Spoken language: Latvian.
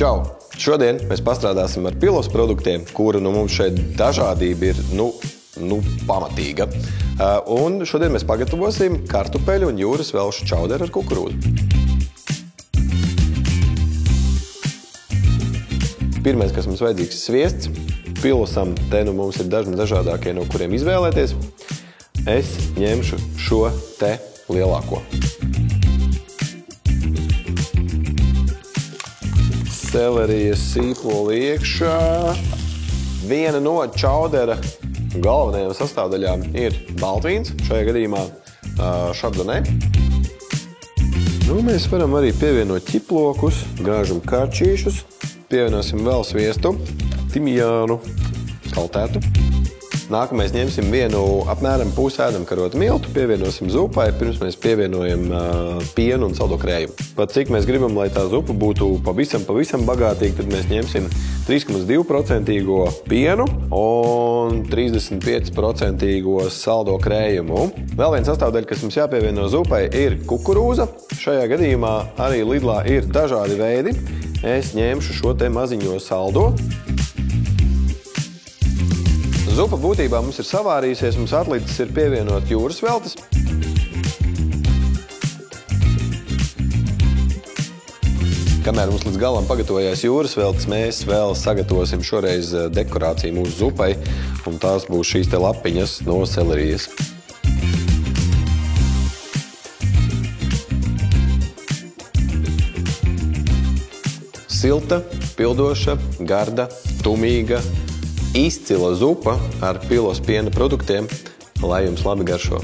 Čau! Šodien mēs pastrādāsim ar pilos produktiem, kuru mums šeit dažādība ir, pamatīga. Un šodien mēs pagatavosim kartupeļu un jūras velšu čauderu ar kukurūzu. Pirmais, kas mums vajadzīgs, ir sviests. Pilosam te mums ir dažādākie, no kuriem izvēlēties. Es ņemšu šo te lielāko. Selerijas sīpoli iekšā. Viena no čaudera galvenajām sastāvdaļām ir baltvīns, šajā gadījumā šardonē. Mēs varam arī pievienot ķiplokus, gāžam kārčīšus, pievienosim vēl sviestu, timijānu, kaltētu. Nākamais ņemsim vienu apmēram pusēdam karotu miltu, pievienosim zupai, pirms mēs pievienojam pienu un saldo krējumu. Pat cik mēs gribam, lai tā zupa būtu pavisam bagātīga, tad mēs ņemsim 3,2% pienu un 35% saldo krējumu. Vēl viens sastāvdaļa, kas mums jāpievieno zupai, ir kukurūza. Šajā gadījumā arī Lidlā ir dažādi veidi. Es ņemšu šo te maziņo saldo. Zupa būtībā mums ir savārījusies, mums atlicis ir pievienot jūras veltes. Kamēr mums līdz galam pagatavojās jūras veltes, mēs vēl sagatavosim šoreiz dekorāciju mūsu zupai, un tās būs šīs te lapiņas no selerijas. Silta, pildoša, garda, tumīga, izcila zupa ar pilos piena produktiem, lai jums labi garšo.